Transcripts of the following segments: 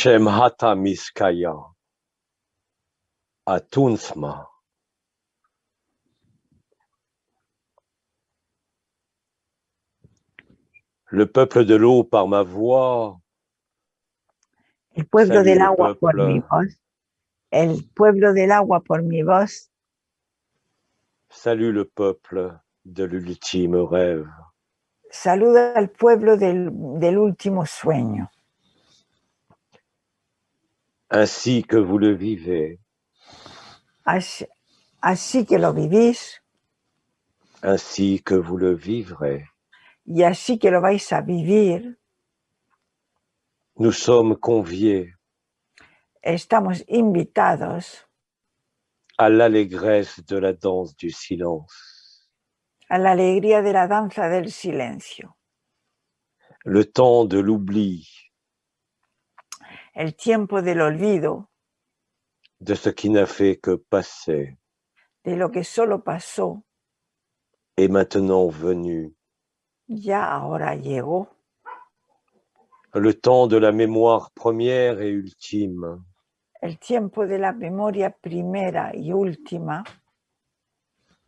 Shemhata Miskaya, Atunsma. Le peuple de l'eau par ma voix. El pueblo Salut del le agua por mi peuple. voz. El pueblo del agua por mi voz. Salut le peuple de l'ultime rêve. Saluda al pueblo del último sueño. Ainsi que vous le vivez, Así que lo vivís ainsi que vous le vivrez. y así que lo vais a vivir. Nous sommes conviés Estamos invitados à l'allégresse de la danse du silence. a la alegría de la danza del silencio. Le temps de l'oubli, El tiempo del olvido, de ce qui n'a fait que passer, de lo que solo pasó, est maintenant venu. ya ahora llegó. Le temps de la mémoire première et ultime, El tiempo de la memoria primera y última,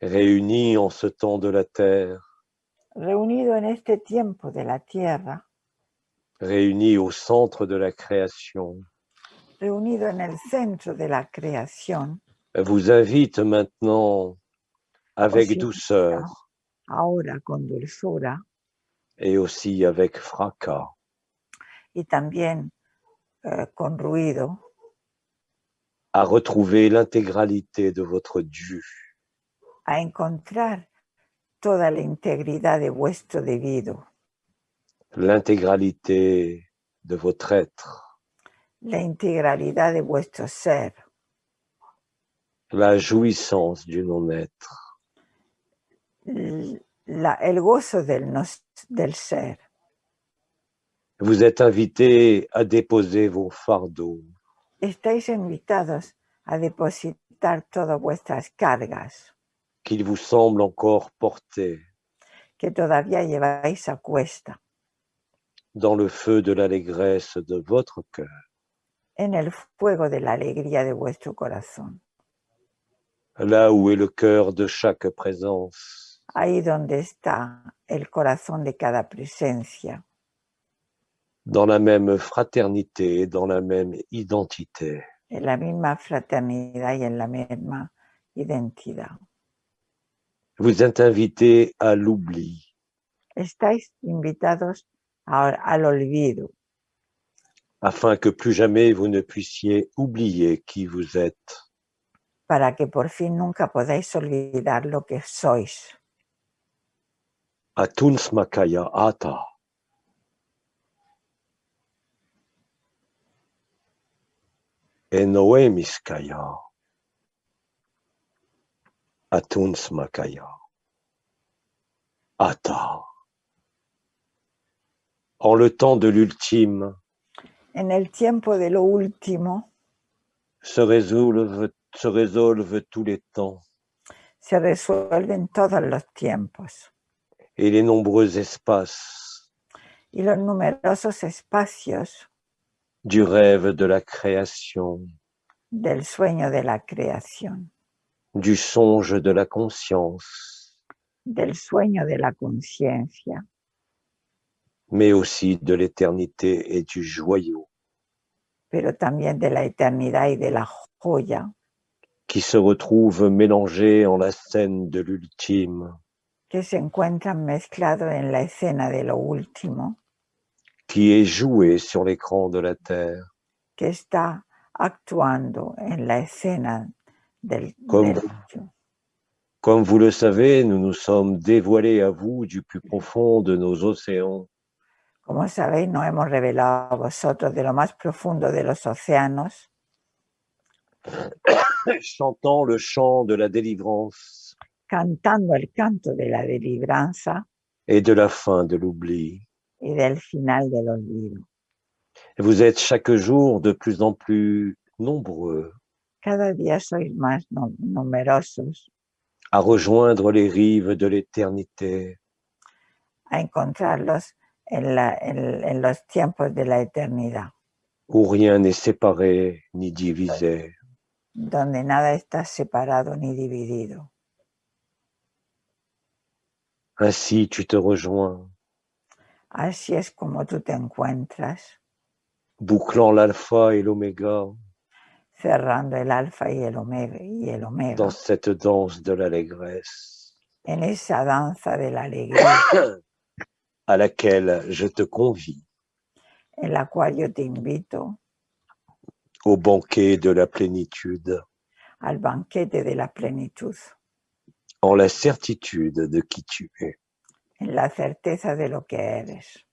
réunis en ce temps de la terre, reunido en este tiempo de la tierra, réunis au centre de la création, reunido en el centro de la creación, vous invite maintenant avec os douceur ahora con dulzura et aussi avec fracas y también con ruido, à retrouver l'intégralité de votre dû, a encontrar toda la integridad de vuestro debido, l'intégralité de votre être, la integralidad de vuestro ser, la jouissance du non-être. el gozo del ser. Vous êtes invité à déposer vos fardeaux, Estáis invitados a depositar todas vuestras cargas qu'il vous semble encore porter que todavía lleváis a cuesta dans le feu de l'allégresse de votre cœur, en el fuego de la alegría de vuestro corazón, là où est le cœur de chaque présence, ahí donde está el corazón de cada presencia, dans la même fraternité, dans la même identité. en la misma fraternidad y en la misma identidad. Vous êtes invité à l'oubli, Estáis invitados al olvido, afin que plus jamais vous ne puissiez oublier qui vous êtes. para que por fin nunca podáis olvidar lo que sois. Atuns Makaya Ata. Enoe Miskaya. Atuns Makaya. Ata. En le temps de l'ultime, En el tiempo de lo último, se résolvent tous les temps se resuelven todos los tiempos et les nombreux espaces y los numerosos espacios du rêve de la création, del sueño de la creación, du songe de la conscience, del sueño de la conciencia, mais aussi de l'éternité et du joyau pero también de la eternidad y de la joya qui se retrouvent mélangés en la scène de l'ultime, que se encuentran mezclados en la escena de lo último, qui est joué sur l'écran de la terre. que está actuando en la escena del Comme vous le savez, nous nous sommes dévoilés à vous du plus profond de nos océans. Como sabéis, nos hemos revelado a vosotros de lo más profundo de los océanos, chantant le chant de la délivrance cantando el canto de la delibranza et de la fin de l'oubli. y del final del olvido. Vous êtes chaque jour de plus en plus nombreux Cada día sois más numerosos à rejoindre les rives de l'éternité, a encontrarlos en los tiempos de la eternidad, où rien n'est séparé ni divisé. donde nada está separado ni dividido. Ainsi tu te rejoins, Así es como tú te encuentras, bouclant l'alpha et l'oméga cerrando el alfa y el dans omega, cette danse de l'allégresse en esa danza de la alegría à laquelle je te convie, en la cual yo te invito au banquet de la plénitude, al banquete de la plenitud, en la certitude de qui tu es. en la certeza de lo que eres.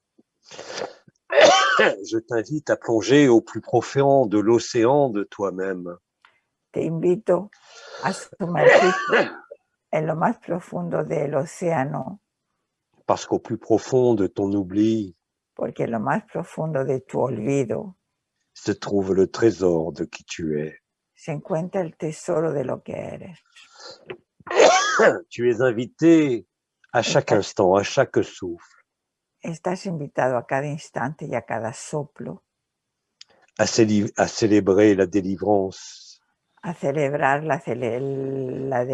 Je t'invite à plonger au plus profond de l'océan de toi-même, Te invito a sumergirte en lo más profundo del océano, parce qu'au plus profond de ton oubli porque en lo más profundo de tu olvido se trouve le trésor de qui tu es. se encuentra el tesoro de lo que eres. Tu es invité à chaque instant, à chaque souffle, Estás invitado a cada instante y a cada soplo à célébrer la délivrance a celebrar la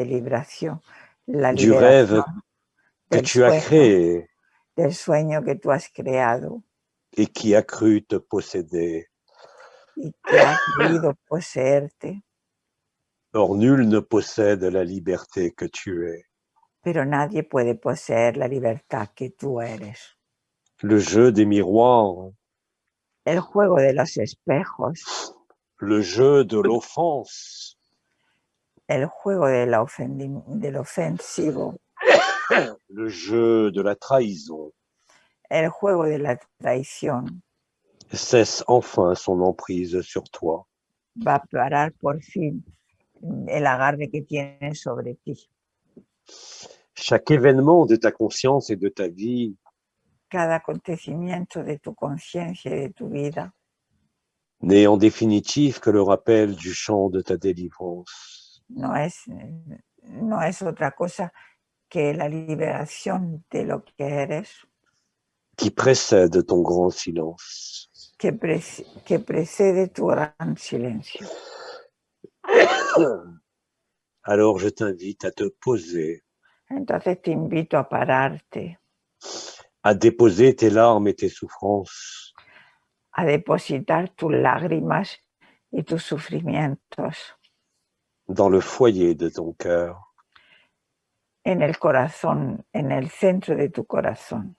liberación, la du rêve liberación que tu as créé del sueño que tú has creado et qui a cru te posséder. y que ha querido poseerte, Or, nul ne possède la liberté que tu es. pero nadie puede poseer la libertad que tú eres. Le jeu des miroirs, El juego de los espejos, le jeu de l'offense, el juego del ofensivo, le jeu de la trahison el juego de la traición cesse enfin son emprise sur toi. va a parar por fin el agarre que tiene sobre ti. Chaque événement de ta conscience et de ta vie Cada acontecimiento de tu conciencia y de tu vida n'est en définitive que le rappel du chant de ta délivrance. no es otra cosa que la liberación de lo que eres, qui précède ton grand silence. que precede tu gran silencio. Alors je t'invite à te poser, Entonces te invito a pararte, à déposer tes larmes et tes souffrances a depositar tus lágrimas y tus sufrimientos dans le foyer de ton cœur. en el corazón, en el centro de tu corazón.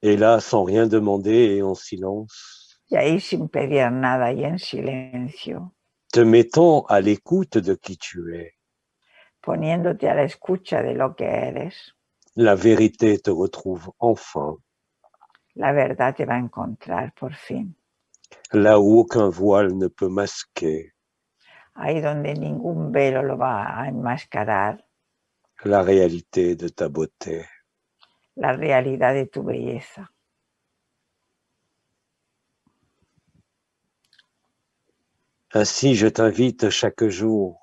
Et là, sans rien demander et en silence, Y ahí sin pedir nada y en silencio, te mettant à l'écoute de qui tu es. poniéndote a la escucha de lo que eres, La vérité te retrouve enfin, la verdad te va a encontrar por fin. là où aucun voile ne peut masquer Ahí donde ningún velo lo va a enmascarar, la réalité de ta beauté. la realidad de tu belleza. Ainsi, je t'invite chaque jour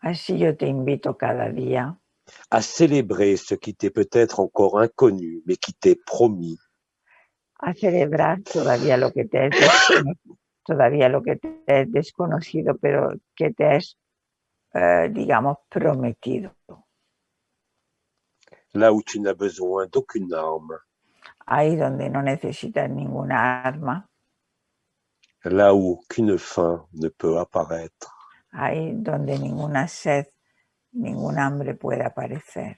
Así yo te invito cada día à célébrer ce qui t'est peut-être encore inconnu, mais qui t'est promis. a celebrar todavía lo que te es desconocido, pero que te es, digamos, prometido. Là où tu n'as besoin d'aucune arme, Ahí donde no necesitas ninguna arma, là où aucune faim ne peut apparaître, ahí donde ninguna sed, ningún hambre puede aparecer.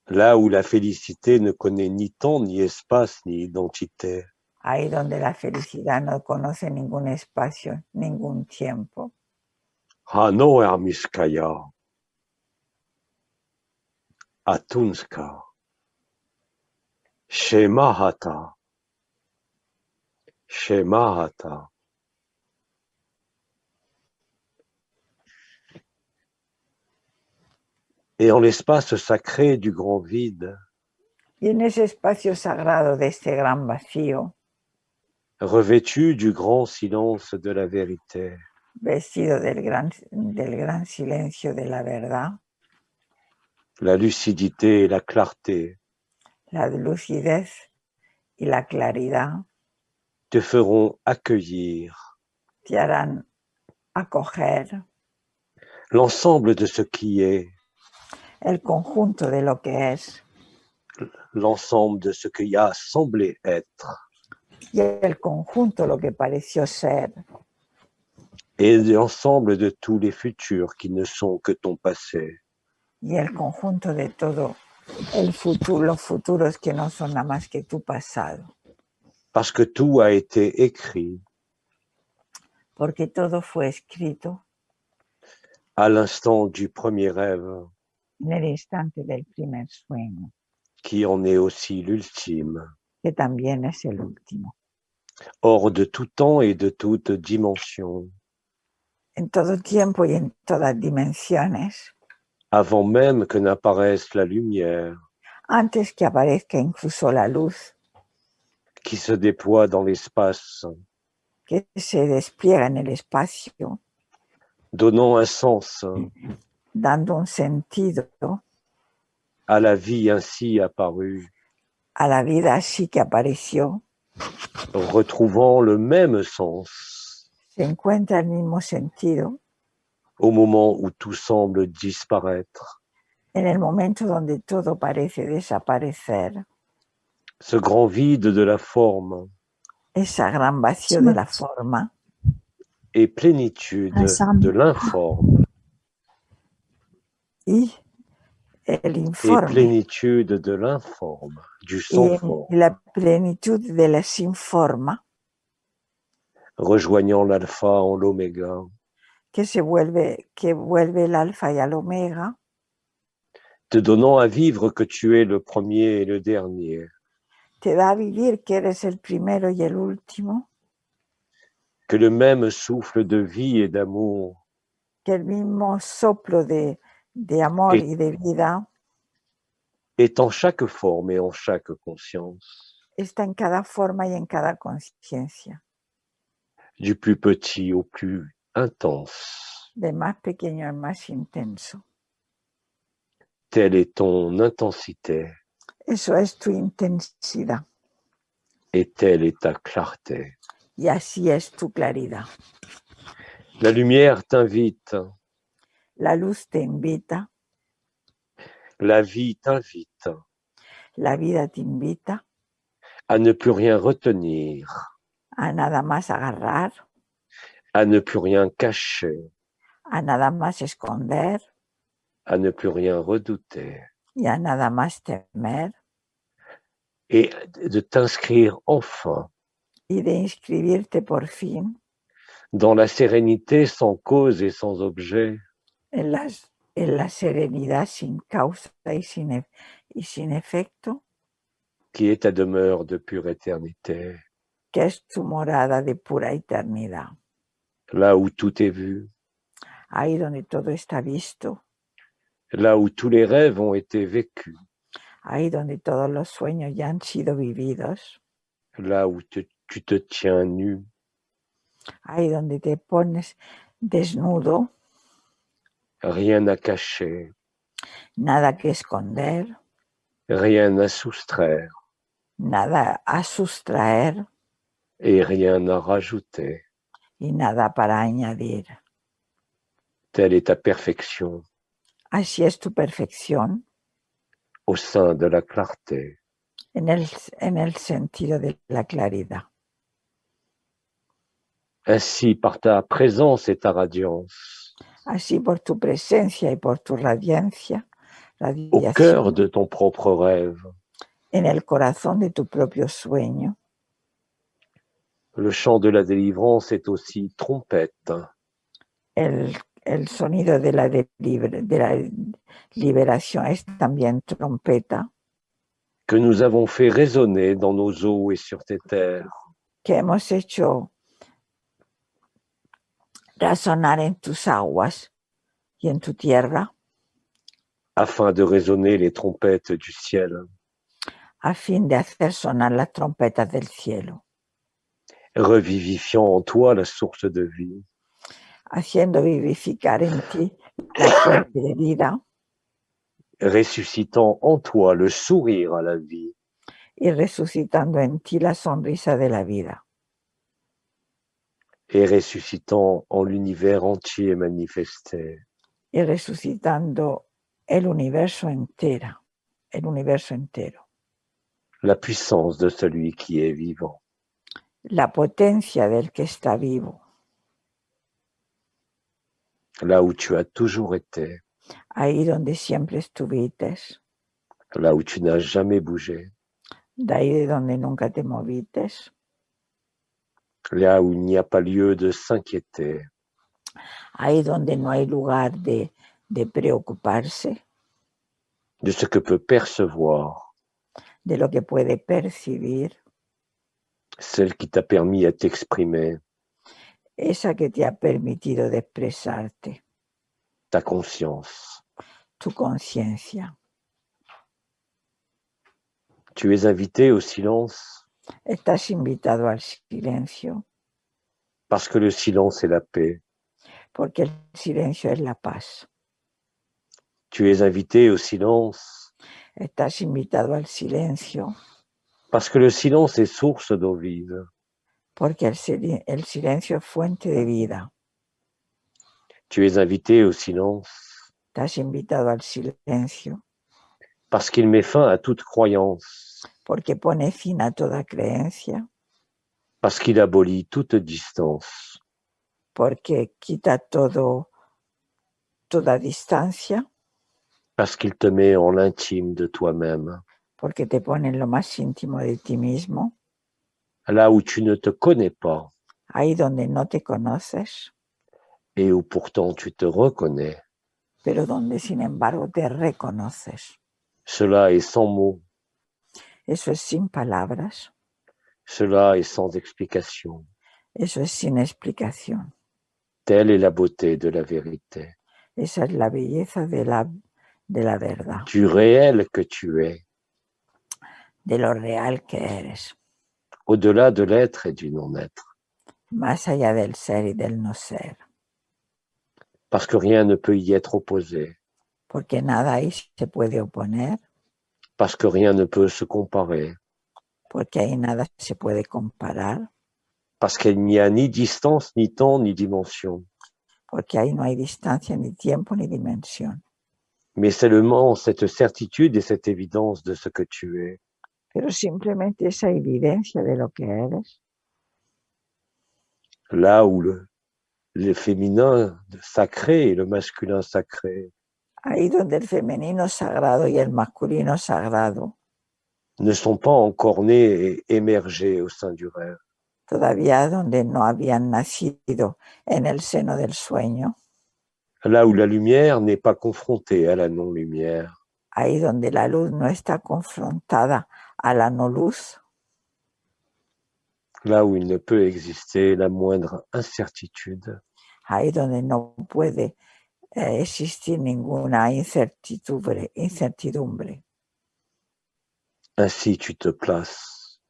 là où la félicité ne connaît ni temps, ni espace, ni identité, Ahí donde la felicidad no conoce ningún espacio, ningún tiempo. Hano Ermiskaya, Atunska, Shemahata, Shemahata. Et en l'espace sacré du grand vide, Y en ese espacio sagrado de este gran vacío, revêtu du grand silence de la vérité, vestido del gran silencio de la verdad, la lucidité et la clarté, la lucidez y la claridad te feront accueillir te harán acoger l'ensemble de ce qui est, el conjunto de lo que es l'ensemble de ce qui a semblé être, y el conjunto lo que pareció ser et l'ensemble de tous les futurs qui ne sont que ton passé. y el conjunto de todo el futuro, los futuros que no son nada más que tu pasado. Parce que tout a été écrit Porque todo fue escrito à l'instant du premier rêve, en el instante del primer sueño, qui en est aussi l'ultime, que también es el último. hors de tout temps et de toute dimension, En todo tiempo y en todas dimensiones, avant même que n'apparaisse la lumière antes que aparezca incluso la luz qui se déploie dans l'espace, que se despliega en el espacio, donnant un sens dando un sentido à la vie ainsi apparue, a la vida así que apareció, retrouvant le même sens se encuentra el mismo sentido au moment où tout semble disparaître. en el momento donde todo parece desaparecer, Ce grand vide de la forme esa gran vacío de la forma et plénitude de l'informe y el et informe plénitude de l'informe, du sans forme, y la plenitud de la sin forma rejoignant l'alpha en l'oméga, que vuelve el alfa y al omega, te donnant à vivre que tu es le premier et le dernier, te da a vivir que eres el primero y el último, que le même souffle de vie et d'amour que el mismo soplo de amor Et- y de vida est en chaque forme et en chaque conscience, está en cada forma y en cada conciencia, du plus petit au plus intense. de más pequeño al más intenso. Telle est ton intensité Eso es tu intensidad et telle est ta clarté. y así es tu claridad. La lumière t'invite, La luz te invita, la vie t'invite la vida te invita à ne plus rien retenir, a nada más agarrar, à ne plus rien cacher, a nada más esconder à ne plus rien redouter, y a nada más temer et de t'inscrire enfin y de inscribirte por fin dans la sérénité sans cause et sans objet, en la serenidad sin causa y sin efecto, qui est ta demeure de pure éternité, que es tu morada de pura eternidad, là où tout est vu, ahí donde todo está visto, là où tous les rêves ont été vécus, ahí donde todos los sueños ya han sido vividos, là où tu te tiens nu, ahí donde te pones desnudo, rien à cacher, nada que esconder, rien à soustraire nada a sustraer et rien à rajouter. y nada para añadir. Telle est ta perfection Así es tu perfección au sein de la clarté. en el sentido de la claridad. Ainsi, par ta présence et ta radiance, Así por tu presencia y por tu radiancia, au cœur de ton propre rêve, en el corazón de tu propio sueño, le chant de la délivrance est aussi trompette, el sonido de la liberación es también trompeta que nous avons fait résonner dans nos eaux et sur tes terres, que hemos hecho resonar en tus aguas y en tu tierra, afin de résonner les trompettes du ciel, a fin de hacer sonar las trompetas del cielo, revivifiant en toi la source de vie, haciendo vivificar en ti la fuente de vida ressuscitant en toi le sourire à la vie, y resucitando en ti la sonrisa de la vida, et ressuscitant en l'univers entier manifesté. y resucitando el universo entero. La puissance de celui qui est vivant. La potencia del que está vivo. Là où tu as toujours été. Ahí donde siempre estuviste. Là où tu n'as jamais bougé. De ahí de donde nunca te movites. Là où il n'y a pas lieu de s'inquiéter. Ahí donde no hay lugar de preocuparse. De ce que peut percevoir. De lo que puede percibir. Celle qui t'a permis de t'exprimer. Esa que te ha permitido de expresarte. Ta conscience. Tu conciencia. Tu es invité au silence. Estás invitado al silencio. Parce que le silence est la paix. Porque el silencio es la paz. Tu es invité au silence. Estás invitado al silencio. Parce que le silence est source d'eau vive. Porque el silencio es fuente de vida. Tu es invité au silence. Estás invitado al silencio. Parce qu'il met fin à toute croyance. Porque pone fin a toda creencia. Parce qu'il abolit toute distance. Porque quita toda distancia. Parce qu'il te met en l'intime de toi-même. Porque te pone en lo más íntimo de ti mismo. Là où tu ne te connais pas. Ahí donde no te conoces. Et où pourtant tu te reconnais. Pero donde sin embargo te reconoces. Cela est sans mots. Eso es sin palabras. Cela est sans explication. Eso es sin explicación. Telle est la beauté de la vérité. Esa es la belleza de la verdad. Du réel que tu es. De lo real que eres. Au-delà de l'être et du non-être. Más allá del ser y del no ser. Parce que rien ne peut y être opposé. Porque nada ahí se puede oponer. Parce que rien ne peut se comparer. Porque ahí nada se puede comparar. Parce qu'il n'y a ni distance, ni temps, ni dimension. Porque ahí no hay distancia, ni tiempo, ni dimensión. Mais seulement cette certitude et cette évidence de ce que tu es. Pero simplemente esa evidencia de lo que eres. Là où le féminin sacré et le masculin sacré. Ahí donde el femenino sagrado y el masculino sagrado. Ne sont pas encore nés et émergés au sein du rêve. Todavía donde no habían nacido en el seno del sueño. Là où la lumière n'est pas confrontée à la non-lumière. Ahí donde la luz no está confrontada a la no luz. Là où il ne peut exister la moindre incertitude. Ahí donde no puede existir ninguna incertidumbre. Ainsi tu te places.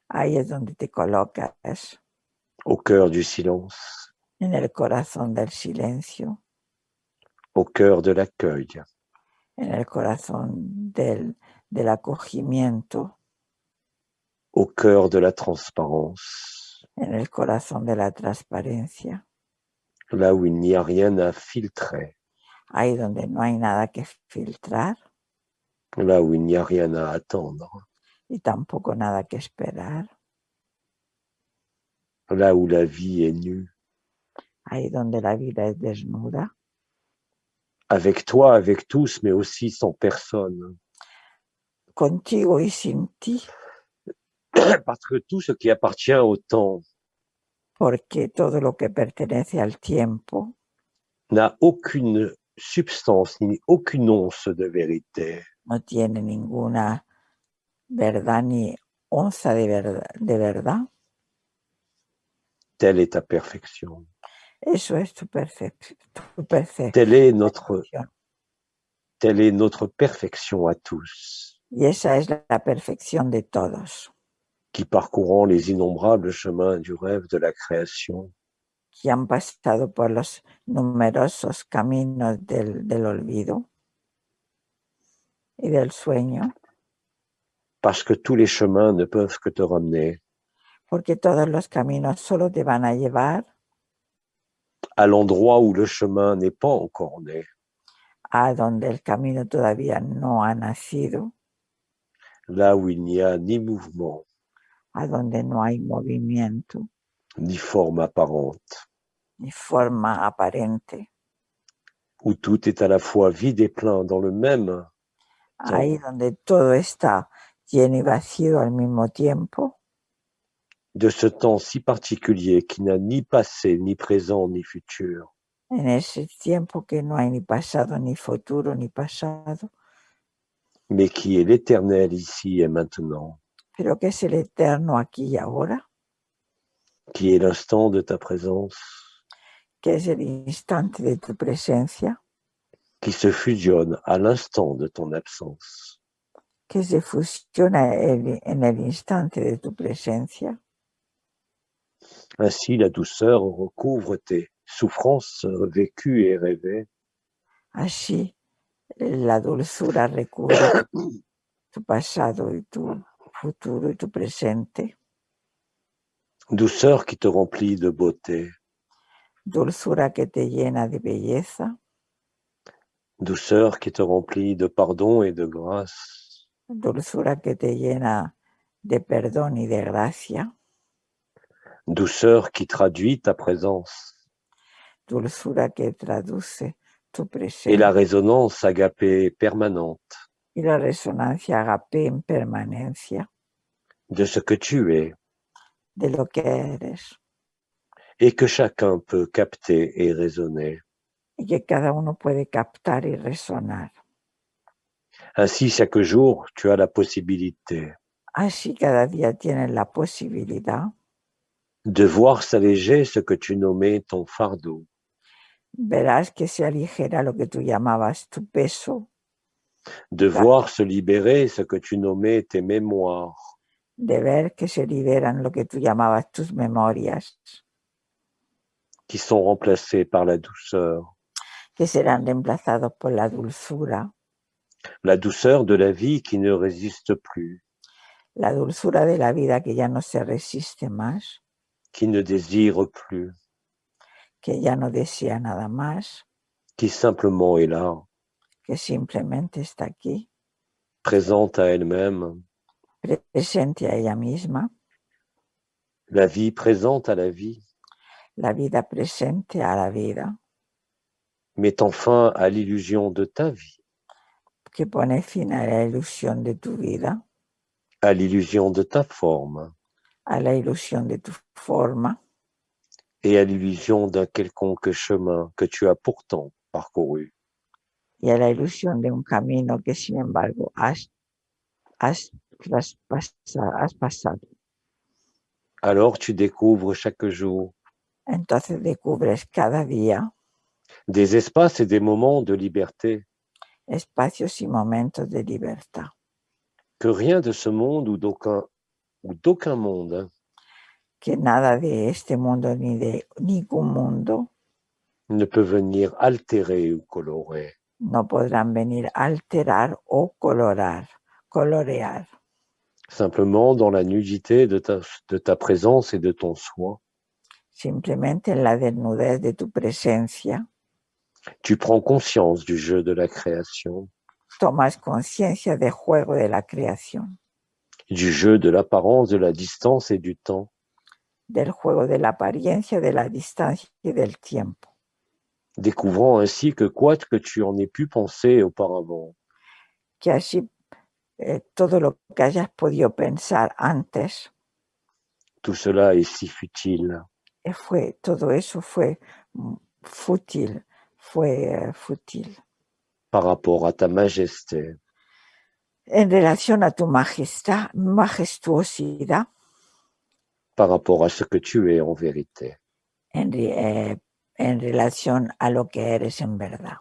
Ahí es donde te colocas. Au cœur du silence. En el corazón del silencio. Au cœur de l'accueil. En el corazón del acogimiento. Au cœur de la transparence. En el corazón de la transparencia. Là où il n'y a rien à filtrer. Ahí donde no hay nada que filtrar. Là où il n'y a rien à attendre. Y tampoco nada que esperar. Là où la vie est nue. Ahí donde la vida es desnuda. Avec toi, avec tous, mais aussi sans personne. Contigo y sin ti. Parce que tout ce qui appartient au temps. Porque todo lo que pertenece al tiempo. N'a aucune substance, ni aucune once de vérité. No tiene ninguna verdad ni onza de verdad. Telle est ta perfection. Eso es tu perfección. Telle est notre perfection à tous. Y esa es la perfección de todos. Qui parcourant les innombrables chemins du rêve de la création. Que han pasado por los numerosos caminos del olvido y del sueño. Parce que tous les chemins ne peuvent que te ramener. Porque todos los caminos solo te van a llevar. à l'endroit où le chemin n'est pas encore né, a donde el camino todavía no ha nacido, là où il n'y a ni mouvement, a donde no hay movimiento ni forme apparente, ni forma aparente, où tout est à la fois vide et plein dans le même ahí temps, donde todo está lleno y vacío al mismo tiempo, de ce temps si particulier qui n'a ni passé, ni présent, ni futur, en ese tiempo que no hay ni pasado, ni futuro, ni pasado, mais qui est l'éternel ici et maintenant, pero que es el eterno aquí y ahora, qui est l'instant de ta présence, que es el instante de tu presencia, qui se fusionne à l'instant de ton absence. que se fusiona en el instante de tu presencia. Ainsi, la douceur recouvre tes souffrances vécues et rêvées, Así la dulzura recubre tu pasado y tu futuro y tu presente. douceur qui te remplit de beauté, Dulzura que te llena de belleza, douceur qui te remplit de pardon et de grâce, dulzura que te llena de perdón y de gracia, douceur qui traduit ta présence dulzura que traduce tu et presencia la résonance agapée permanente y la resonancia agape en permanencia de ce que tu es de lo que eres et que chacun peut capter et raisonner. y que cada uno puede captar y resonar. Ainsi, chaque jour, tu as la possibilité Así cada día tienes la posibilidad de voir s'alléger ce que tu nommais ton fardeau, verás que se aligera lo que tú llamabas tu peso, de voir se libérer ce que tu nommais tes mémoires, de ver que se liberan lo que tú llamabas tus memorias, qui sont remplacées par la douceur que serán reemplazados por la douceur de la vie qui ne résiste plus, la dulzura de la vida que ya no se resiste más, qui ne désire plus, que ya no desea nada más, qui simplement est là, que simplemente está aquí, présente à elle-même, presente a ella misma, la vie présente à la vie, la vida presente a la vida, mettant fin à l'illusion de ta vie, que pone fin a la ilusión de tu vida, à l'illusion de ta forme a la ilusión de tu forma et à l'illusion d'un quelconque chemin que tu as pourtant parcouru. y a la ilusión de un camino que sin embargo has pasado. Alors tu découvres chaque jour Entonces descubres cada día des espaces et des moments de liberté espacios y momentos de libertad, que rien de ce monde ou d'aucun monde que nada de este mundo ni de ningún mundo ne peut venir altérer ou colorer. no podrán venir a alterar o colorear. Simplement dans la nudité de ta présence et de ton soi, Simplemente en la desnudez de tu presencia tu prends conscience du jeu de la création, tomas conciencia del juego de la creación, du jeu de l'apparence, de la distance et du temps, del juego de la apariencia, de la distancia y del tiempo, découvrant ainsi que quoi que tu en aies pu penser auparavant, que así todo lo que hayas podido pensar antes, tout cela est si futile todo eso fue fútil, par rapport à ta majesté, en relación a tu majestuosidad, par rapport à ce que tu es en vérité. en relación a lo que eres en verdad.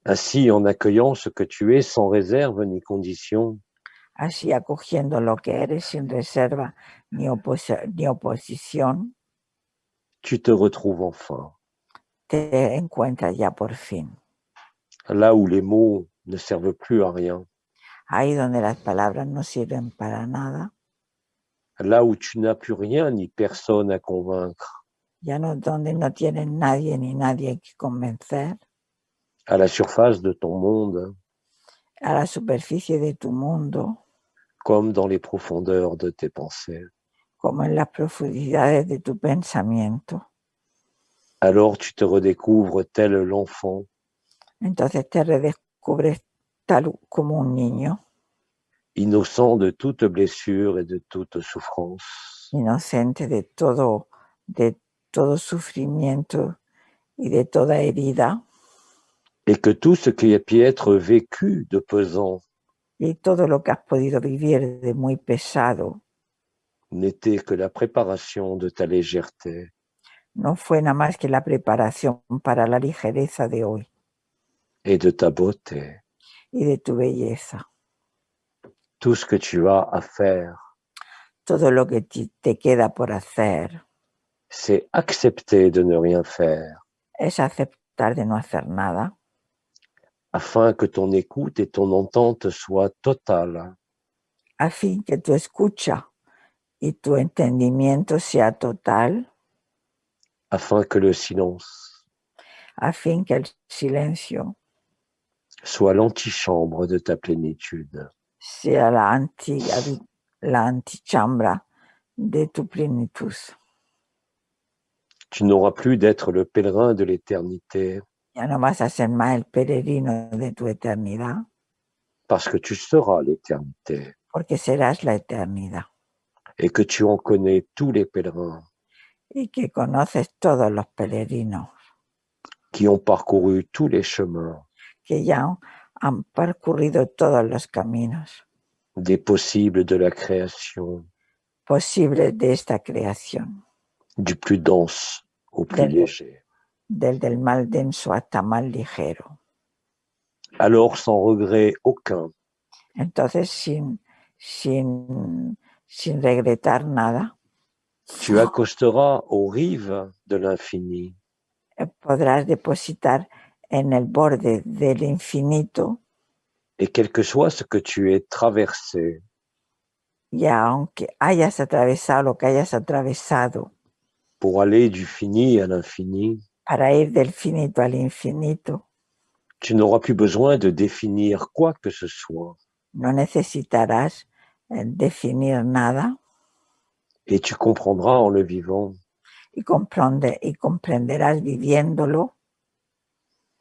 Ainsi, en accueillant ce que tu es sans réserve ni condition, Así acogiendo lo que eres sin reserva ni oposición, tu te retrouves enfin, te encuentras ya por fin, là où les mots ne servent plus à rien, ahí donde las palabras no sirven para nada, là où tu n'as plus rien ni personne à convaincre, donde no tienes nadie ni nadie que convencer, à la surface de ton monde, a la superficie de tu mundo, comme dans les profondeurs de tes pensées. como en las profundidades de tu pensamiento. Alors tu te redécouvres tel l'enfant Entonces te redescubres tal como un niño, innocent de toute blessure et de toute souffrance. inocente de todo sufrimiento y de toda herida, Et que tout ce qui a pu être vécu de pesant y todo lo que has podido vivir de muy pesado n'était que la préparation de ta légèreté. no fue nada más que la preparación para la ligereza de hoy Et de ta beauté. y de tu belleza. Tout ce que tu as à faire, Todo lo que te queda por hacer c'est accepter de ne rien faire, es aceptar de no hacer nada, afin que ton écoute et ton entente soient totales, a fin que tu escucha y tu entendimiento sea total, afin que le silence a fin que el silencio soit l'antichambre de ta plénitude. sea la antichambra de tu plenitud. Tu n'auras plus d'être le pèlerin de l'éternité, Ya no vas a ser más el peregrino de tu eternidad, parce que tu seras l'éternité, porque serás la eternidad et que tu en connais tous les pèlerins y que conoces todos los peregrinos qui ont parcouru tous les chemins que ya han percurrido todos los caminos des possibles de la création, posibles de esta creación, du plus dense au plus léger. del mal denso hasta más ligero. Alors, sans regret aucun, Entonces, sin regretar nada, tu accosteras aux rives de l'infini, podrás depositar en el borde del infinito, et quel que soit ce que tu aies traversé, y aunque hayas atravesado lo que hayas atravesado pour aller du fini à l'infini, para ir del finito al infinito, tu n'auras plus besoin de définir quoi que ce soit, no necesitarás definir nada et tu comprendras en le vivant y comprenderás viviéndolo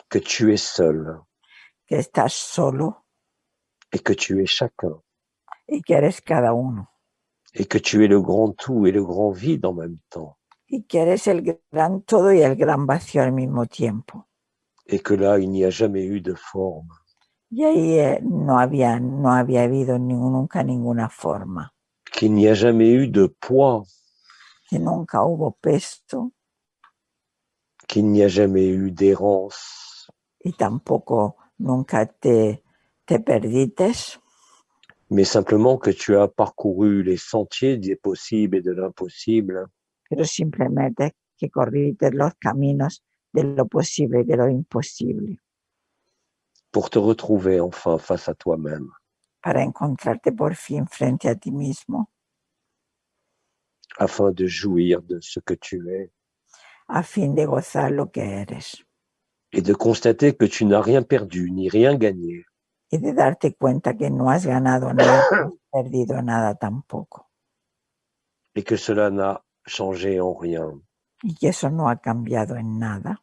que tu es seul que estás solo et que tu es chacun, y que eres cada uno et que tu es le grand tout et le grand vide en même temps, y que eres el gran todo y el gran vacío al mismo tiempo. et que là, il n'y a jamais eu de forme, Y ahí no había habido nunca ninguna forma, qu'il n'y a jamais eu de poids, que nunca hubo peso qu'il n'y a jamais eu d'errance, y tampoco nunca te perdites, mais simplement que tu as parcouru les sentiers des possibles et de l'impossible, pero simplemente que corriste los caminos de lo posible y de lo imposible pour te retrouver enfin face à toi-même, para encontrarte por fin frente a ti mismo, afin de jouir de ce que tu es, a fin de gozar lo que eres et de constater que tu n'as rien perdu ni rien gagné, y de darte cuenta que no has ganado nada, no has perdido nada tampoco, et que cela n'a changé en rien y que eso no ha cambiado en nada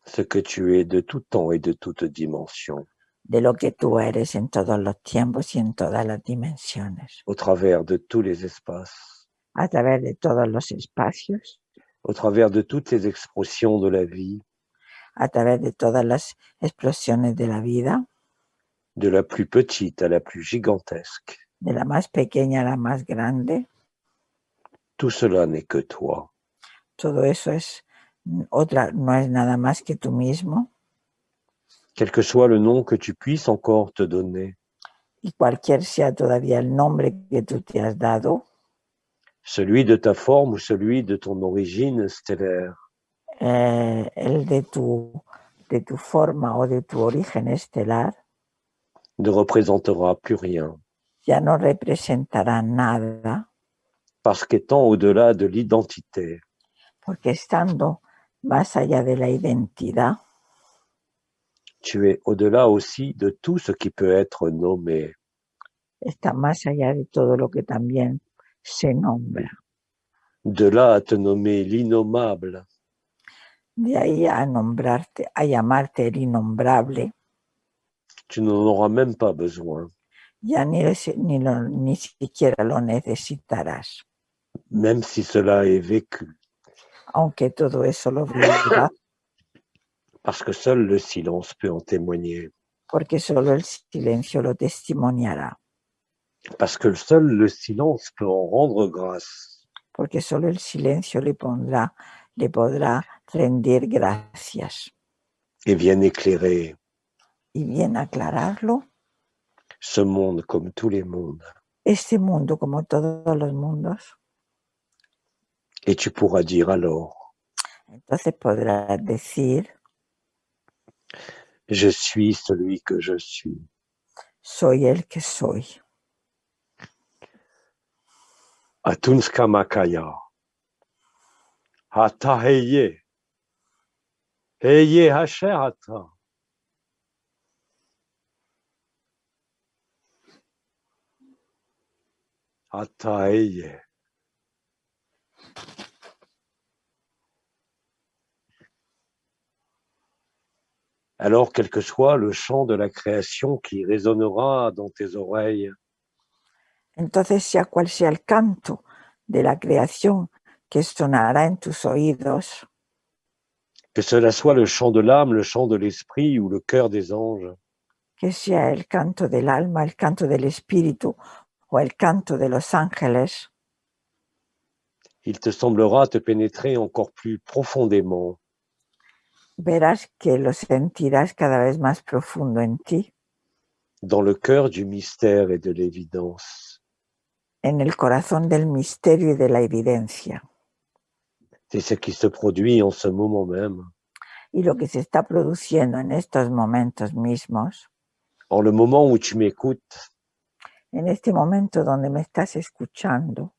ce que tu es de tout temps et de toute dimension, de lo que tú eres en todos los tiempos y en todas las dimensiones, au travers de tous les espaces, a través de todos los espacios, au travers de toutes les expressions de la vie, a través de todas las explosiones de la vida, de la plus petite à la plus gigantesque. de la más pequeña a la más grande. Tout cela n'est que toi. Todo eso no es nada más que tú mismo, Quel que soit le nom que tu puisses encore te donner, y cualquier sea todavía el nombre que tú te has dado, celui de ta forme ou celui de ton origine stellaire, el de tu forma o de tu origen estelar, ne représentera plus rien, ya no representará nada, parce qu'étant au-delà de l'identité, Porque estando más allá de la identidad, tu es au-delà aussi de tout ce qui peut être nommé. está más allá de todo lo que también se nombra. De là à te nommer l'innommable, De ahí a nombrarte, a llamarte el innombrable, tu n'en auras même pas besoin, ya ni siquiera lo necesitarás, même si cela est vécu, aunque todo eso lo vivas, parce que seul le silence peut en témoigner, porque solo el silencio lo testimoniará, parce que seul le silence peut en rendre grâce. porque solo el silencio le podrá rendir gracias. Et vienne éclairer Y bien aclararlo, ce monde comme tous les mondes. este mundo como todos los mundos. Et tu pourras dire alors, Entonces podrás decir, je suis celui que je suis. soy el que soy. Atunska Makaya. Hata heye. Heye hasher hata. Hata heye. Alors, quel que soit le chant de la création qui résonnera dans tes oreilles, Entonces, sea cual sea el canto de la creación que sonará en tus oídos, que cela soit le chant de l'âme, le chant de l'esprit ou le chœur des anges, que sea el canto del alma, el canto del espíritu o el canto de los ángeles, il te semblera te pénétrer encore plus profondément verás que lo sentirás cada vez más profundo en ti, dans le cœur du mystère et de l'évidence. en el corazón del misterio y de la evidencia. C'est ce qui se produit en ce moment même, Y lo que se está produciendo en estos momentos mismos, en le moment où tu m'écoutes, en este momento donde me estás escuchando,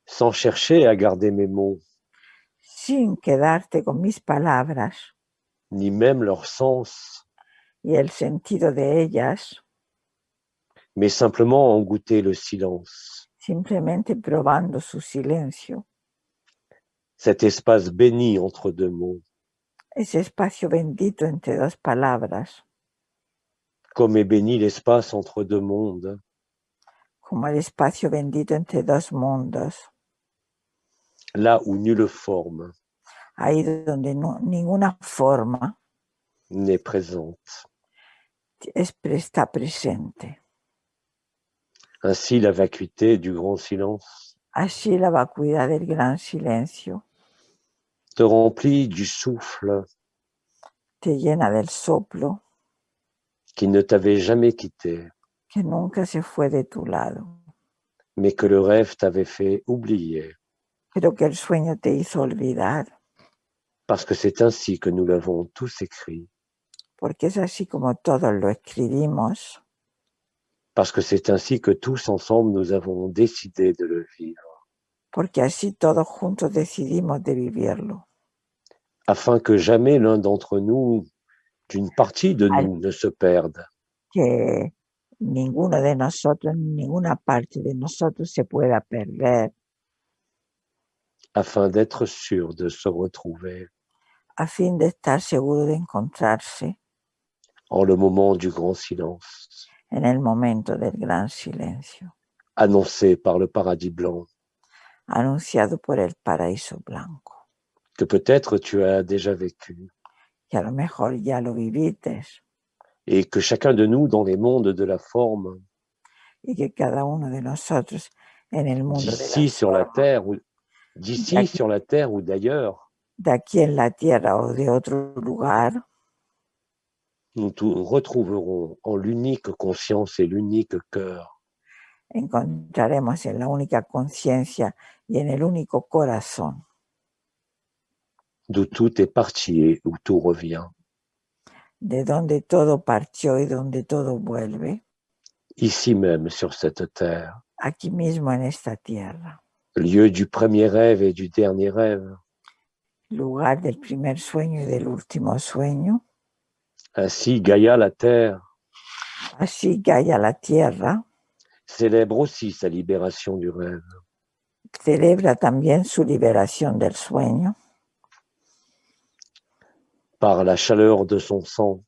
sans chercher à garder mes mots, sin quedarte con mis palabras ni même leur sens, y el sentido de ellas, mais simplement en goûter le silence, simplemente probando su silencio, cet espace béni entre deux mots, ese espacio bendito entre dos palabras, comme est béni l'espace entre deux mondes, como el espacio bendito entre dos mundos, là où nulle forme ahí donde ninguna forma n'est présente. está presente. Ainsi, la vacuité du grand silence Así la vacuidad del gran silencio te remplit du souffle te llena del soplo qui ne t'avait jamais quitté, que nunca se fue de tu lado, mais que le rêve t'avait fait oublier, pero que el sueño te hizo olvidar, parce que c'est ainsi que nous l'avons tous écrit, porque es así como todos lo escribimos, parce que c'est ainsi que tous ensemble nous avons décidé de le vivre, porque así todos juntos decidimos de vivirlo, afin que jamais l'un d'entre nous, d'une partie de nous, ne se perde, que ninguno de nosotros, ninguna parte de nosotros se pueda perder, afin d'être sûr de se retrouver a fin de estar seguro de encontrarse en le moment du grand silence, en el momento del gran silencio, annoncé par le paradis blanc, anunciado por el paraíso blanco, que peut-être tu as déjà vécu, que a lo mejor ya lo vivites et que chacun de nous, dans les mondes de la forme, y que cada uno de nosotros en el mundo de d'ici sur la terre ou de aquí, sur la terre ou d'ailleurs, de aquí en la tierra o de otro lugar, nous retrouverons en l'unique conscience et l'unique cœur encontraremos en la única conciencia y en el único corazón d'où tout est parti et où tout revient. de donde todo partió y donde todo vuelve, Ici même, sur cette terre, aquí mismo en esta tierra, lieu du premier rêve et du dernier rêve, lugar del primer sueño y del último sueño. Ainsi, Gaïa, la Terre, Así Gaia, la Tierra, célèbre aussi sa libération du rêve. celebra también su liberación del sueño Par la chaleur de son sang,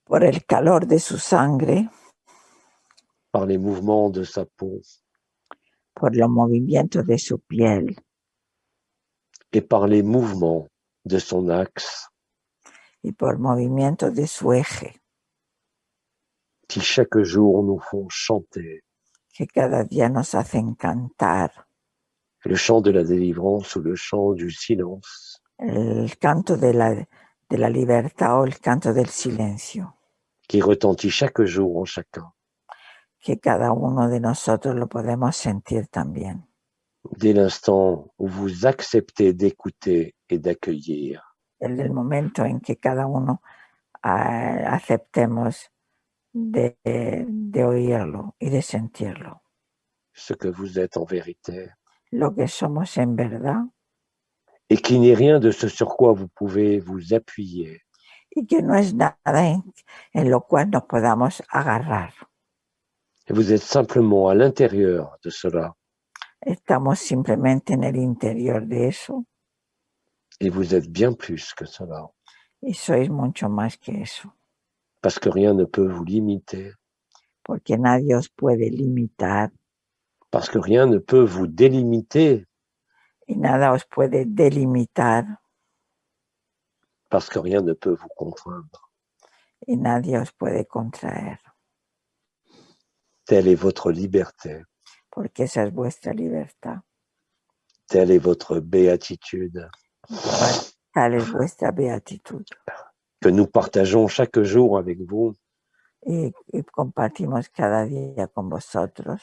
por el calor de su sangre, par les mouvements de sa peau por los movimientos de su piel et par les mouvements de son axe, y por movimientos de su eje, qui chaque jour nous font chanter que cada día nos hacen cantar le chant de la délivrance ou le chant du silence, el canto de la libertad o el canto del silencio, qui retentit chaque jour en chacun. que cada uno de nosotros lo podemos sentir también. Dès l'instant où vous acceptez d'écouter et d'accueillir En el momento en que cada uno aceptemos de oírlo y de sentirlo. ce que vous êtes en vérité, Lo que somos en verdad et qu'il n'y ait rien de ce sur quoi vous pouvez vous appuyer, y que no es nada en lo cual nos podamos agarrar. et vous êtes simplement à l'intérieur de cela, Estamos simplemente en el interior de eso et vous êtes bien plus que cela, y sois mucho más que eso, parce que rien ne peut vous limiter, porque nadie os puede limitar parce que rien ne peut vous délimiter, y nada os puede delimitar parce que rien ne peut vous contraindre. y nadie os puede contraer, Telle est votre liberté, porque esa es vuestra libertad, telle est votre béatitude, tal es vuestra beatitud. que nous partageons chaque jour avec vous, Y compartimos cada día con vosotros,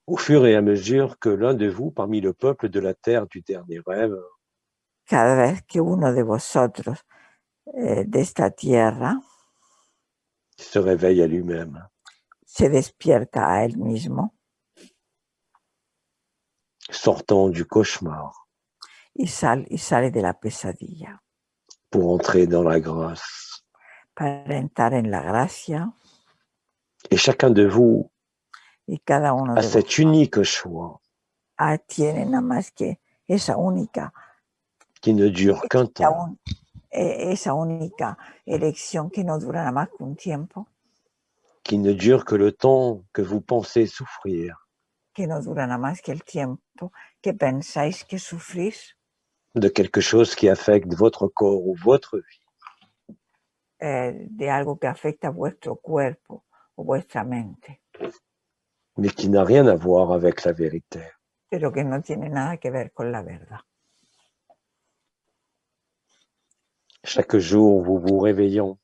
au fur et à mesure que l'un de vous, parmi le peuple de la terre du dernier rêve, cada vez que uno de vosotros de esta tierra se réveille à lui-même, se despierta a él mismo sortant du cauchemar y sale de la pesadilla pour entrer dans la grâce. para entrar en la gracia, Et chacun de vous y cada uno a de cet vosotros unique choix tiene nada más que esa única qui ne dure qu'un temps, esa única elección que no dura nada más que un tiempo, qui ne dure que le temps que vous pensez souffrir, que no dura nada más que el tiempo que pensáis que sufrís de quelque chose qui affecte votre corps ou votre vie, de algo que afecta a vuestro cuerpo o vuestra mente, mais qui n'a rien à voir avec la vérité. pero que no tiene nada que ver con la verdad. Chaque jour, vous vous réveillant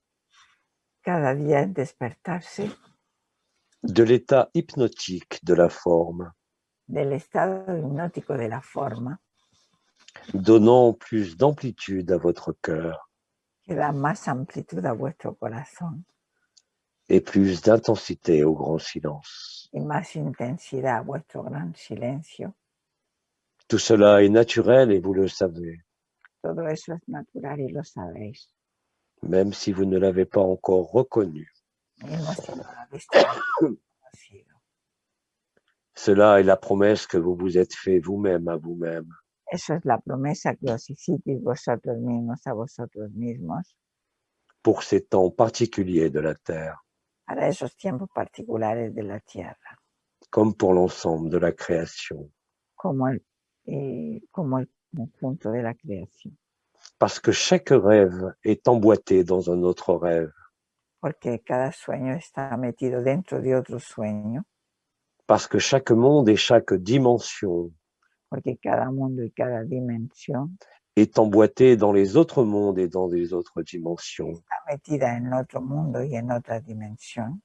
Cada día es despertarse de l'état hypnotique de la forme, del estado hipnótico de la forma, donnant plus d'amplitude à votre cœur que da más amplitud a vuestro corazón et plus d'intensité au grand silence. y más intensidad a vuestro gran silencio. Tout cela est naturel et vous le savez, Todo eso es natural y lo sabéis. même si vous ne l'avez pas encore reconnu. Mismo si no lo habéis conocido. Cela est la promesse que vous vous êtes fait vous-même à vous-même. Eso es la promesa que os hicisteis vosotros mismos a vosotros mismos Pour ces temps particuliers de la terre, para esos tiempos particulares de la tierra, comme pour l'ensemble de la création. como el conjunto de la creación. Parce que chaque rêve est emboîté dans un autre rêve. Porque cada sueño está metido dentro de otro sueño. Parce que chaque monde et chaque dimension Porque cada mundo y cada dimensión est emboîté dans les autres mondes et dans les autres dimensions. está metida en otro mundo y en otra dimensión.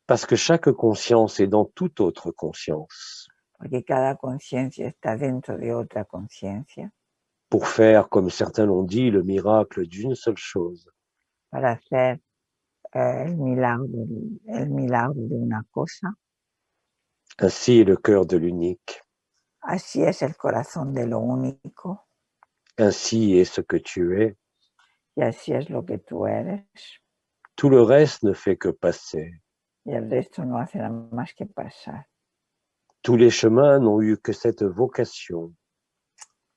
Parce que chaque conscience est dans toute autre conscience. Porque cada conciencia está dentro de otra conciencia. Pour faire, comme certains l'ont dit, le miracle d'une seule chose. Para hacer el milagro de una cosa. Ainsi est le cœur de l'unique. Así es el corazón de lo único. Ainsi est ce que tu es. y así es lo que tú eres. Tout le reste ne fait que passer. Y el resto no hace nada más que pasar. Tous les chemins n'ont eu que cette vocation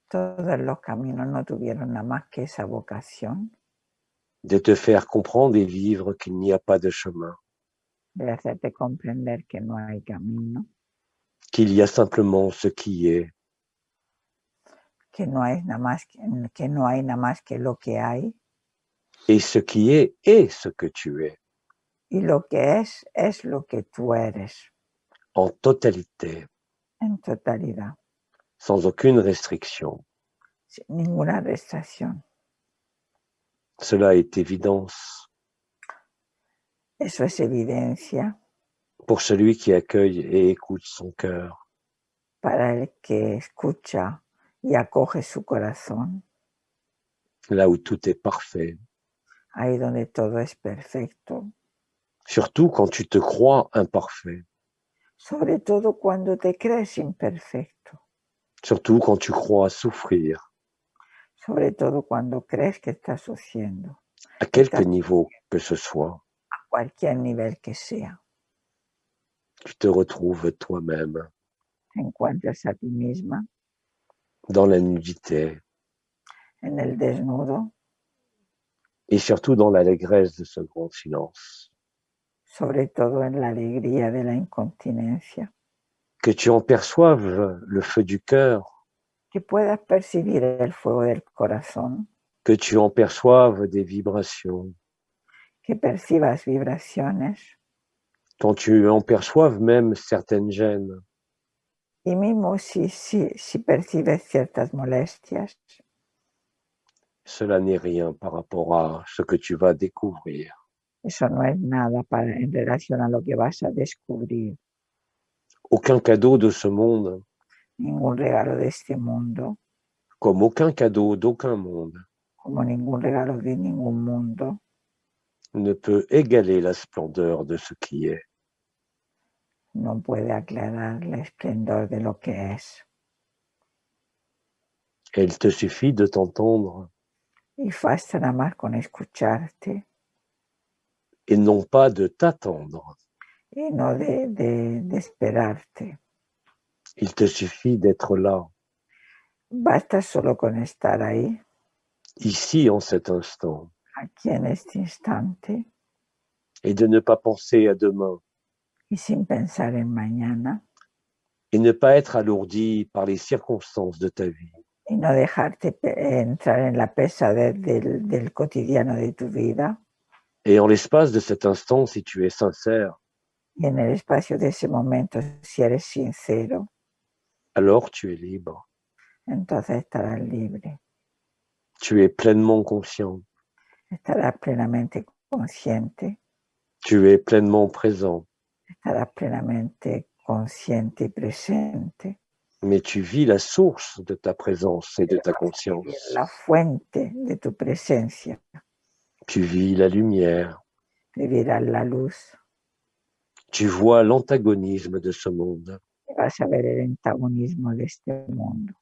Todos los caminos no tuvieron nada más que esa vocación de te faire comprendre et vivre qu'il n'y a pas de chemin, de hacerte comprender que no hay camino, qu'il y a simplement ce qui est, que no hay nada más que lo que hay, et ce qui est ce que tu es, y lo que es lo que tú eres, en totalité, en totalidad, sans aucune restriction. sin ninguna restricción. Cela est évidence Eso es evidencia pour celui qui accueille et écoute son cœur. para el que escucha y acoge su corazón, Là où tout est parfait, ahí donde todo es perfecto, surtout quand tu te crois imparfait, sobre todo cuando te crees imperfecto, surtout quand tu crois souffrir, sobre todo cuando crees que estás sufriendo, à quelque niveau que ce soit, a cualquier nivel que sea. tu te retrouves toi-même Te encuentras a ti misma dans la nudité en el desnudo, et surtout dans l'allégresse de ce grand silence. sobre todo en la alegría de la incontinencia, Que tu en perçoives le feu du cœur, que puedas percibir el fuego del corazón, que tu en perçoives des vibrations, que percibas vibraciones quand tu en perçoives même certaines gênes, y mismo si percibes ciertas molestias, cela n'est rien par rapport à ce que tu vas découvrir. eso no es nada en relación a lo que vas a descubrir. Aucun cadeau de ce monde, Ningún regalo de este mundo, comme aucun cadeau d'aucun monde, como ningún regalo de ningún mundo, ne peut égaler la splendeur de ce qui est. no puede aclarar el esplendor de lo que es. Et il te suffit de t'entendre Y basta nada más con escucharte et non pas de t'attendre. y no de esperarte. Il te suffit d'être là, Basta solo con estar ahí, ici en cet instant, aquí en este instante, et de ne pas penser à demain, y sin pensar en mañana, et ne pas être alourdi par les circonstances de ta vie. y no dejarte entrar en la pesadez del cotidiano de tu vida. Et en l'espace de cet instant, si tu es sincère, Y en el espacio de ese momento, si eres sincero, alors tu es libre. entonces estarás libre, Tu es pleinement conscient. estarás plenamente consciente, Tu es pleinement présent. estarás plenamente consciente y presente. Mais tu vis la source de ta présence et de ta conscience. La fuente de tu presencia. Tu vis la lumière. Vivirás la luz. Tu vois l'antagonisme de ce monde. Y vas a ver el antagonismo de este mundo.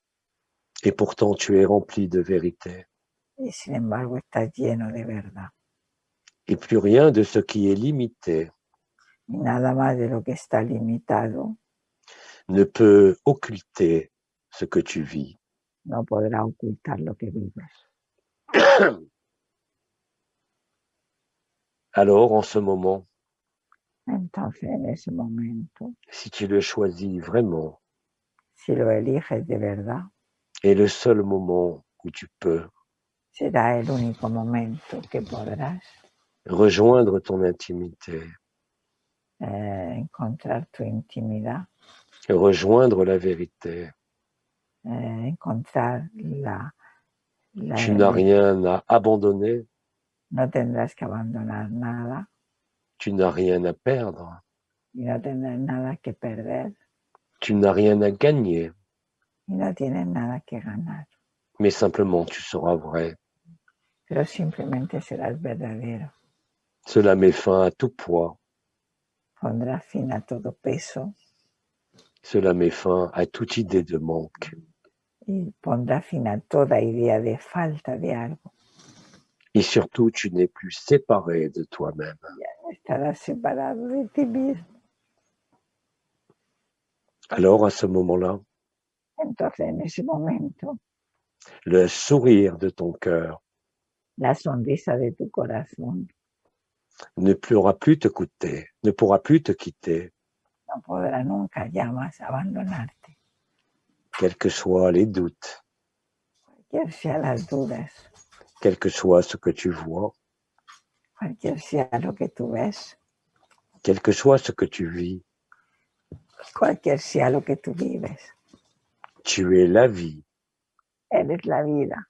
Et pourtant, tu es rempli de vérité. Y sin embargo, estás lleno de verdad. Et plus rien de ce qui est limité Y nada más de lo que está limitado ne peut occulter ce que tu vis. no podrá ocultar lo que vives. Alors, en ce moment, Entonces, en ese momento, si tu le choisis vraiment, si lo eliges de verdad, est le seul moment où tu peux será el único momento que podrás rejoindre ton intimité, encontrar tu intimidad, rejoindre la vérité. encontrar Tu n'as rien à abandonner, no tendrás que abandonar nada tu n'as rien à perdre, y no tendrás nada que perder tu n'as rien à gagner, y no tienes nada que ganar, mais simplement tu seras vrai. pero simplemente serás verdadero. Cela met fin à tout poids, Pondrás fin a todo peso cela met fin à toute idée de manque. y pondrá fin a toda idea de falta de algo. Et surtout, tu n'es plus séparé de toi-même. Estarás separado de ti mismo. Alors, à ce moment-là, Entonces, en ese momento, le sourire de ton cœur la sonrisa de tu corazón ne pourra plus te quitter, ne pourra plus te quitter, no podrá nunca ya más abandonarte, quels que soient les doutes, cualquier sea las dudas, quel que soit ce que tu vois, cualquier sea lo que tú ves, quel que soit ce que tu vis. cualquier sea lo que tú vives. Tu es la vie, Eres la vida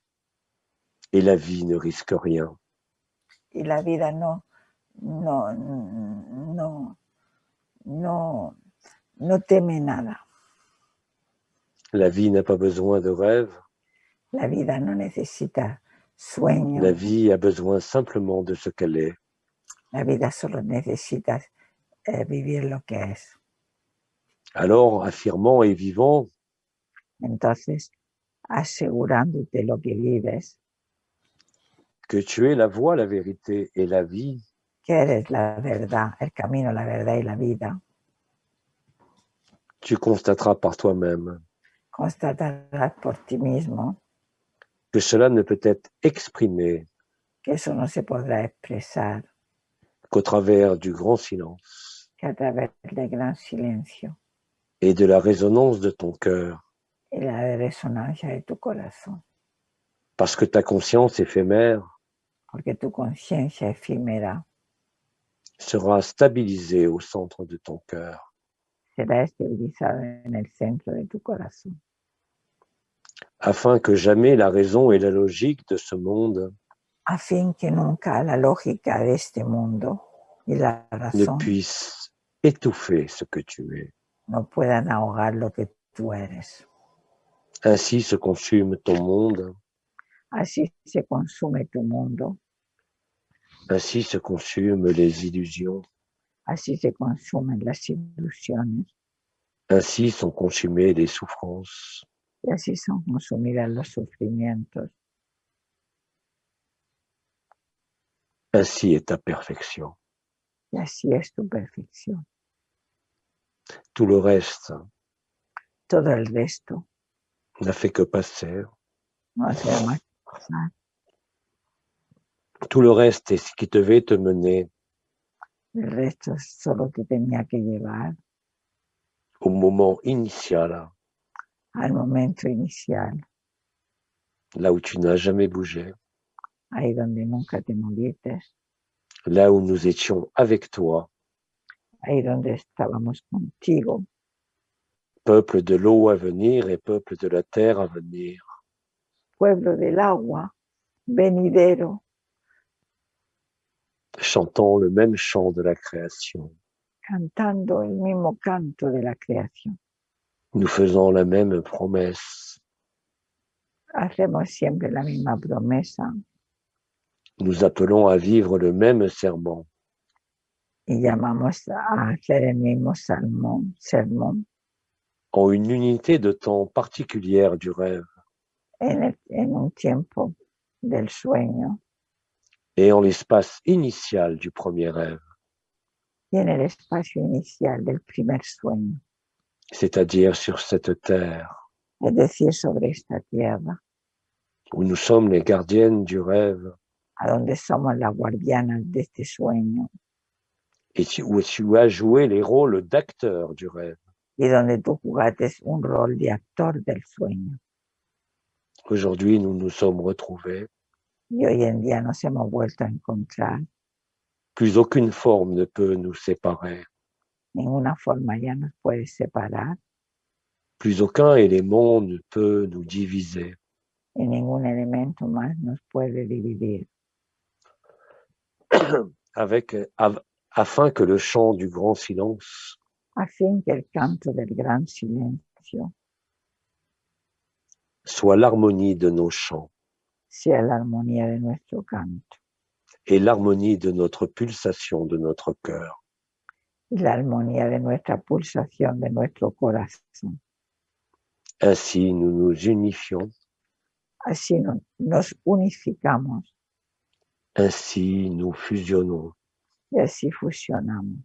et la vie ne risque rien. y la vida no, no, no, no, no teme nada. La vie n'a pas besoin de rêves, La vida no necesita la sueños, vie a besoin simplement de ce qu'elle est. la vida solo necesita vivir lo que es. Alors, affirmant et vivant, Entonces, asegurándote lo que vives, que tu es la voie, la vérité et la vie, que eres la verdad, el camino, la verdad y la vida, tu constateras par toi-même constatarás por ti mismo que cela ne peut être exprimé que eso no se podrá expresar qu'au travers du grand silence que a través del gran silencio et de la résonance de ton cœur, y la resonancia de tu corazón, parce que ta conscience éphémère porque tu conciencia efímera sera stabilisée au centre de ton cœur, será estabilizada en el centro de tu corazón, afin que jamais la raison et la logique de ce monde a fin que nunca la lógica de este mundo y la ne razón puissent étouffer ce que tu es. no puedan ahogar lo que tú eres. Ainsi se consume ton monde, Así se consume tu mundo, ainsi se consument les illusions, así se consumen las ilusiones ainsi sont consumées les souffrances, y así son consumidas los sufrimientos. ainsi est ta perfection. Y así es tu perfección. Tout le reste Todo el resto n'a fait que passer. no hace más que pasar. Tout le reste est ce qui devait te mener El resto solo te tenía que llevar au moment initial, al momento inicial, là où tu n'as jamais bougé, ahí donde nunca te moviste, là où nous étions avec toi, ahí donde estábamos contigo, peuple de l'eau à venir et peuple de la terre à venir, pueblo del agua, venidero, chantant le même chant de la création, cantando el mismo canto de la creación. nous faisant la même promesse, Hacemos siempre la misma promesa nous appelons à vivre le même serment, y llamamos a hacer el mismo sermón en une unité de temps particulière du rêve en un tiempo del sueño et en l'espace initial du premier rêve, y en el espacio inicial del primer sueño, c'est-à-dire sur cette terre es decir, sobre esta tierra, où nous sommes les gardiennes du rêve a donde somos las guardianas de este sueño et où tu as joué les rôles d'acteurs du rêve. y donde tú jugaste un rol de actor del sueño. Aujourd'hui, nous nous sommes retrouvés. Y hoy en día nos hemos vuelto a encontrar. Plus aucune forme ne peut nous séparer. Ninguna forma ya nos puede separar Plus aucun élément ne peut nous diviser. y ningún elemento más nos puede dividir. Afin que le chant du grand silence A fin que el canto del gran silencio soit l'harmonie de nos chants sea la armonía de nuestro canto et l'harmonie de notre pulsation de notre cœur. y la armonía de nuestra pulsación de nuestro corazón. Ainsi, nous nous unifions. Así nos unificamos Ainsi, nous fusionnons y así fusionamos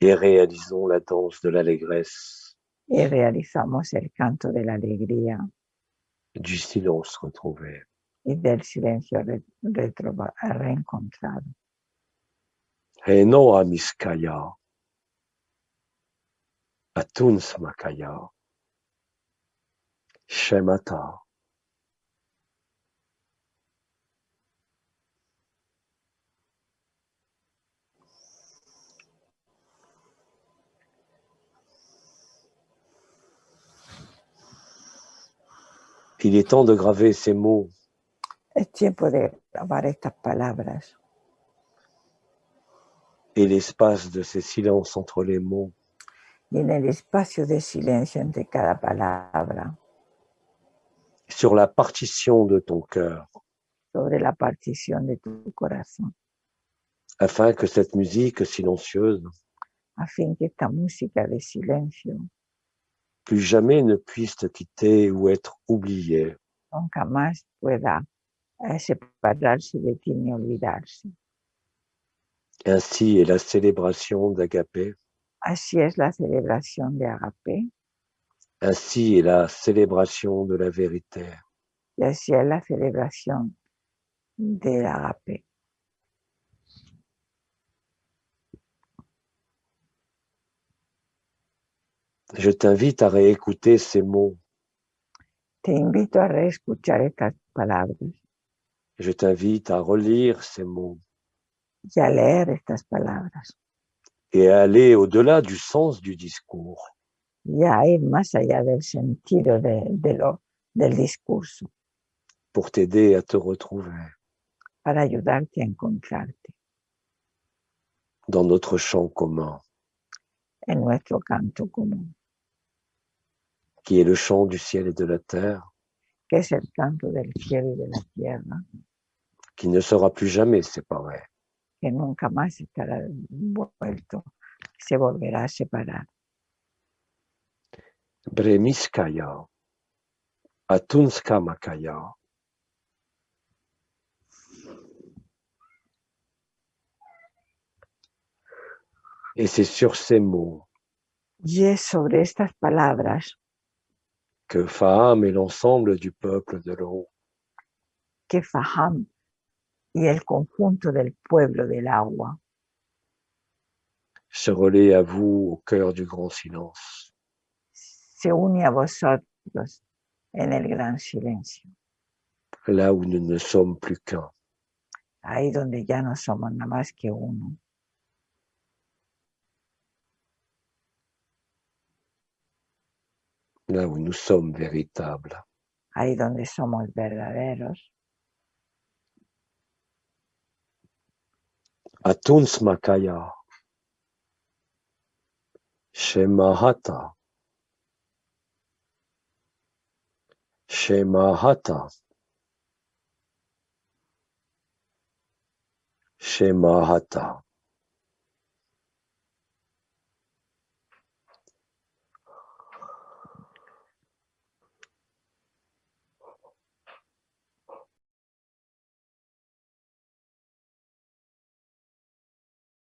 et réalisons la danse de l'allégresse, y realizamos el canto de la alegría du silence retrouvé. y del silencio reencontrado. Eno amiskaya, atun samakaya, shemata. Il est temps de graver ces mots. Es tiempo de grabar estas palabras Et l'espace de ces silences entre les mots. y en el espacio de silencio entre cada palabra, sur la partition de ton cœur, sobre la partición de tu corazón, afin que cette musique silencieuse a fin que esta música de silencio plus jamais ne puisse te quitter ou être oubliée. nunca más pueda separarse de ti ni olvidarse. Ainsi est la célébration d'Agapé. Así es la celebración de Agape Ainsi est la célébration de la vérité. y así es la celebración del Agape. Je t'invite à réécouter ces mots. Te invito a reescuchar estas palabras Je t'invite à relire ces mots y a leer estas palabras et à aller au-delà du sens du discours y a ir más allá del sentido del discurso pour t'aider à te retrouver para ayudarte a encontrarte dans notre chant commun, en nuestro canto común, qui est le chant du ciel et de la terre, que es el canto del cielo y de la tierra, qui ne sera plus jamais séparé. que nunca más estará vuelto, se volverá a separar. Bremiskaya, Atunska Makaya. Et c'est sur ces mots Y es sobre estas palabras que Faham et l'ensemble du peuple de l'eau que Faham y el conjunto del pueblo del agua se relaient à vous au cœur du grand silence. se une a vosotros en el gran silencio, Là où nous ne sommes plus qu'un. ahí donde ya no somos nada más que uno. Là où nous sommes véritables. Ahí donde somos verdaderos. Atuns Makaya. Shemahata. Shemahata. Shemahata.